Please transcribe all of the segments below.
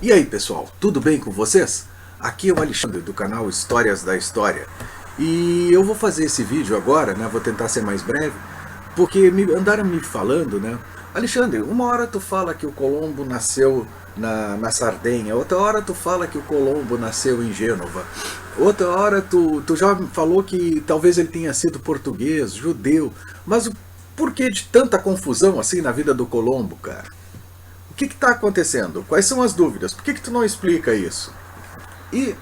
E aí pessoal, tudo bem com vocês? Aqui é o Alexandre do canal Histórias da História. E eu vou fazer esse vídeo agora, né? Vou tentar ser mais breve, porque andaram me falando, né? Alexandre, uma hora tu fala que o Colombo nasceu na Sardenha, outra hora tu fala que o Colombo nasceu em Gênova, outra hora tu já falou que talvez ele tenha sido português, judeu, mas por que de tanta confusão assim na vida do Colombo, cara? O que está acontecendo? Quais são as dúvidas? Por que tu não explica isso? E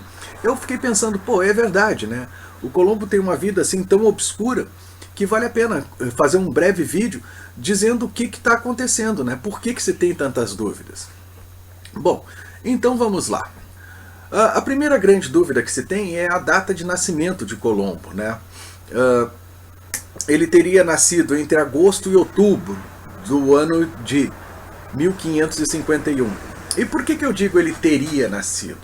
eu fiquei pensando, pô, é verdade, né? O Colombo tem uma vida assim tão obscura que vale a pena fazer um breve vídeo dizendo o que está acontecendo, né? Por que se tem tantas dúvidas? Bom, então vamos lá. A primeira grande dúvida que se tem é a data de nascimento de Colombo, né? Ele teria nascido entre agosto e outubro do ano de 1551. E por que eu digo ele teria nascido?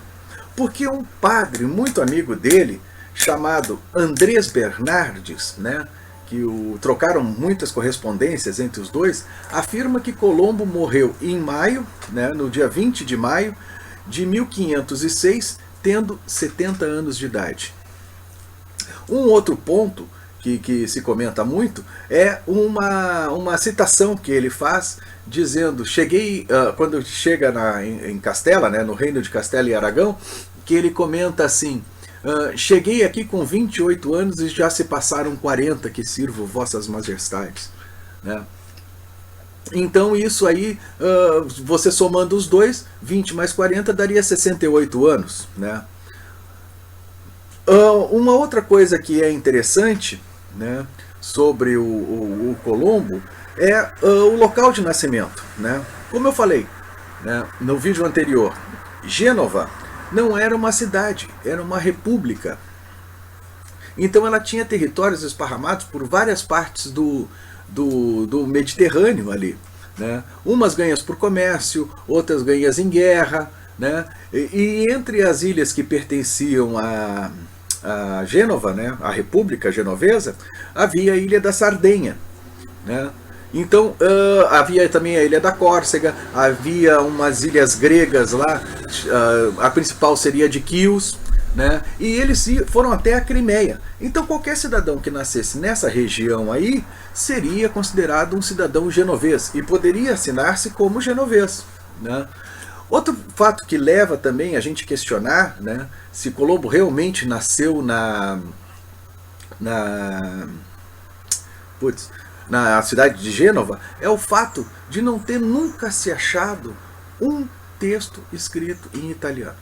Porque um padre muito amigo dele, chamado Andrés Bernardes, né, que trocaram muitas correspondências entre os dois, afirma que Colombo morreu em maio, né, no dia 20 de maio de 1506, tendo 70 anos de idade. Um outro ponto que se comenta muito é uma citação que ele faz dizendo, quando chega em Castela, né, no reino de Castela e Aragão, que ele comenta assim: cheguei aqui com 28 anos e já se passaram 40 que sirvo vossas majestades, né? Então isso aí, você somando os dois, 20 mais 40 daria 68 anos, né? Uma outra coisa que é interessante, né, sobre o Colombo é o local de nascimento, né? Como eu falei, né, no vídeo anterior, Gênova não era uma cidade, era uma república. Então ela tinha territórios esparramados por várias partes do Mediterrâneo ali, né? Umas ganhas por comércio, outras ganhas em guerra, né? E entre as ilhas que pertenciam a Gênova, né, a República Genovesa, havia a Ilha da Sardenha, né? Então havia também a Ilha da Córcega, havia umas ilhas gregas lá, a principal seria de Quios, né? E eles foram até a Crimeia. Então qualquer cidadão que nascesse nessa região aí seria considerado um cidadão genovês e poderia assinar-se como genovês, né? Outro fato que leva também a gente questionar, né, se Colombo realmente nasceu na cidade de Gênova é o fato de não ter nunca se achado um texto escrito em italiano.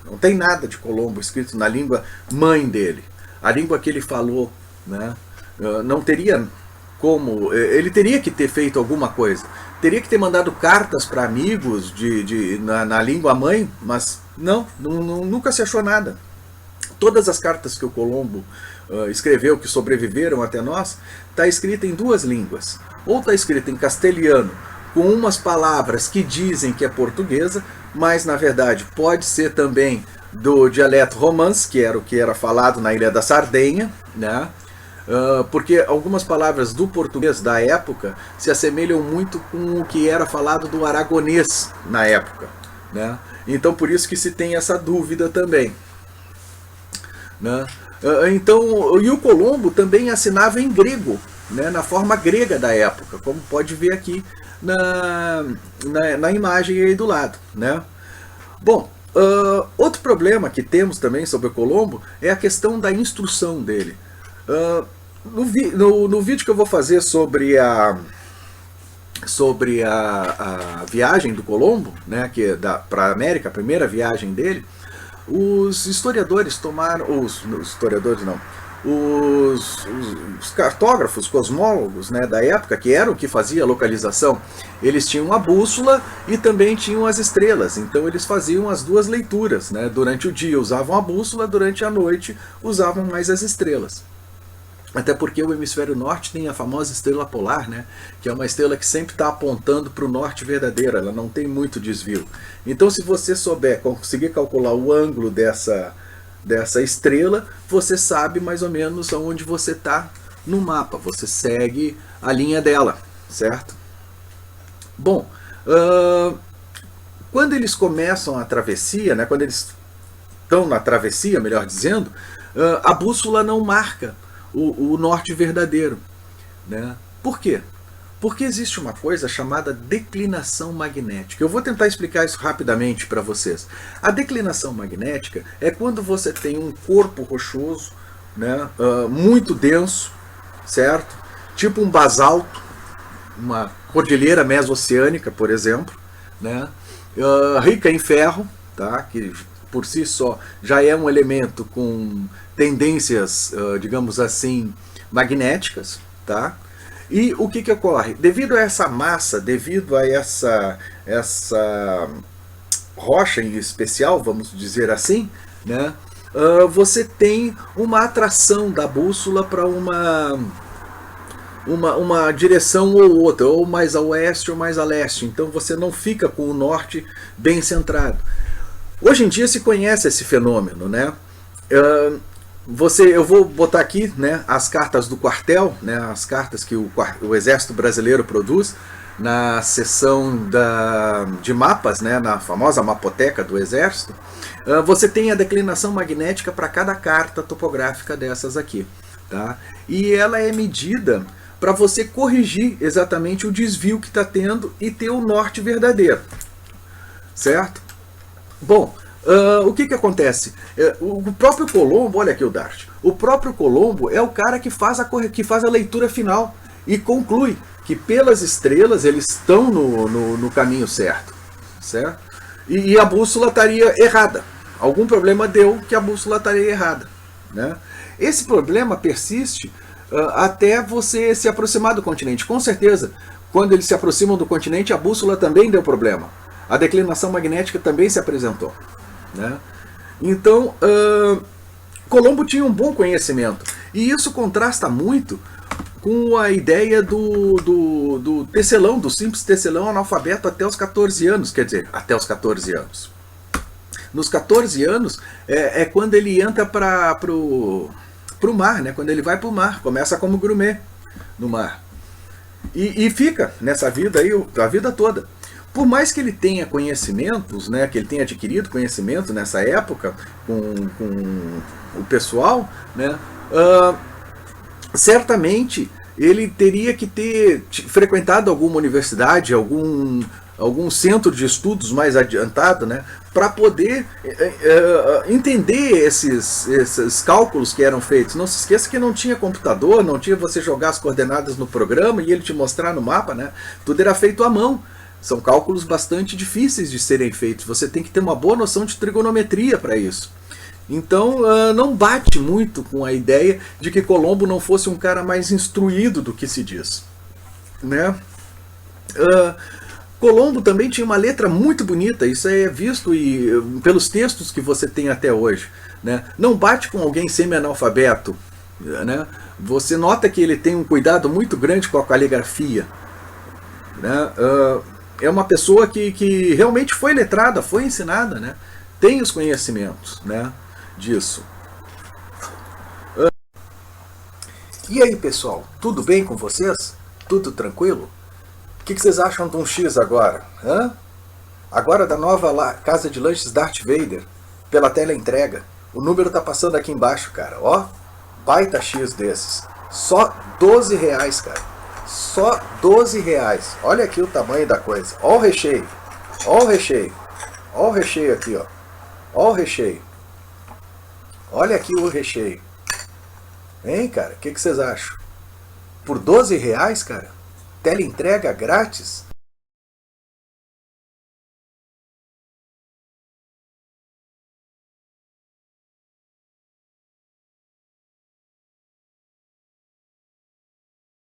Não tem nada de Colombo escrito na língua mãe dele, a língua que ele falou, né? Não teria como, ele teria que ter feito alguma coisa, teria que ter mandado cartas para amigos na língua mãe, mas nunca se achou nada. Todas as cartas que o Colombo escreveu, que sobreviveram até nós, está escrita em duas línguas. Ou está escrita em castelhano, com umas palavras que dizem que é portuguesa, mas na verdade pode ser também do dialeto romance, que era o que era falado na Ilha da Sardenha, né? Porque algumas palavras do português da época se assemelham muito com o que era falado do aragonês na época, né? Então por isso que se tem essa dúvida também, né? Então, e o Colombo também assinava em grego, né, na forma grega da época, como pode ver aqui na imagem aí do lado, né? Bom, outro problema que temos também sobre o Colombo é a questão da instrução dele. No vídeo que eu vou fazer sobre a viagem do Colombo, né, que é para a América, a primeira viagem dele, os historiadores os cartógrafos, cosmólogos, né, da época, que era o que fazia a localização, eles tinham a bússola e também tinham as estrelas. Então eles faziam as duas leituras, né? Durante o dia usavam a bússola, durante a noite usavam mais as estrelas. Até porque o hemisfério norte tem a famosa estrela polar, né, que é uma estrela que sempre está apontando para o norte verdadeiro, ela não tem muito desvio. Então se você conseguir calcular o ângulo dessa estrela, você sabe mais ou menos onde você está no mapa, você segue a linha dela, certo? Bom, Quando eles começam a travessia, né, quando eles estão na travessia, melhor dizendo, a bússola não marca o norte verdadeiro, né? Por quê? Porque existe uma coisa chamada declinação magnética. Eu vou tentar explicar isso rapidamente para vocês. A declinação magnética é quando você tem um corpo rochoso, né, muito denso, certo? Tipo um basalto, uma cordilheira mesoceânica, por exemplo, né, rica em ferro, tá? Que por si só já é um elemento com tendências, digamos assim, magnéticas, tá? E o que ocorre? Devido a essa massa, devido a essa rocha em especial, vamos dizer assim, né, você tem uma atração da bússola para uma direção ou outra, ou mais a oeste ou mais a leste. Então você não fica com o norte bem centrado. Hoje em dia se conhece esse fenômeno, né? Eu vou botar aqui, né, as cartas do quartel, né, as cartas que o Exército Brasileiro produz na seção de mapas, né, na famosa mapoteca do Exército. Você tem a declinação magnética para cada carta topográfica dessas aqui, tá? E ela é medida para você corrigir exatamente o desvio que está tendo e ter o norte verdadeiro, certo? Bom, o que acontece? O próprio Colombo, olha aqui o Dart, o próprio Colombo é o cara que faz a leitura final e conclui que pelas estrelas eles estão no caminho certo, certo? E a bússola estaria errada. Algum problema deu que a bússola estaria errada, né? Esse problema persiste até você se aproximar do continente. Com certeza, quando eles se aproximam do continente, a bússola também deu problema. A declinação magnética também se apresentou, né? Então, Colombo tinha um bom conhecimento. E isso contrasta muito com a ideia do tecelão, do simples tecelão analfabeto até os 14 anos. Quer dizer, até os 14 anos. Nos 14 anos é quando ele entra para o mar, né? Quando ele vai para o mar, começa como gourmet no mar. E fica nessa vida aí a vida toda. Por mais que ele tenha conhecimentos, né, que ele tenha adquirido conhecimento nessa época com o pessoal, né, certamente ele teria que ter frequentado alguma universidade, algum centro de estudos mais adiantado, né, para poder entender esses cálculos que eram feitos. Não se esqueça que não tinha computador, não tinha você jogar as coordenadas no programa e ele te mostrar no mapa, né, tudo era feito à mão. São cálculos bastante difíceis de serem feitos. Você tem que ter uma boa noção de trigonometria para isso. Então, não bate muito com a ideia de que Colombo não fosse um cara mais instruído do que se diz, né? Colombo também tinha uma letra muito bonita. Isso é visto pelos textos que você tem até hoje, né? Não bate com alguém semi-analfabeto, né? Você nota que ele tem um cuidado muito grande com a caligrafia, né? É uma pessoa que realmente foi letrada, foi ensinada, né? Tem os conhecimentos, né, disso. E aí, pessoal, tudo bem com vocês? Tudo tranquilo? O que vocês acham de um X agora? Agora da nova casa de lanches Darth Vader, pela tela entrega. O número tá passando aqui embaixo, cara. Ó, baita X desses. Só R$12, cara. Só R$12. Olha aqui o tamanho da coisa. Ó o recheio. Ó o recheio. Ó o recheio aqui, ó. Ó o recheio. Olha aqui o recheio. Hein, cara? O que vocês acham? Por R$12, cara? Tela entrega grátis?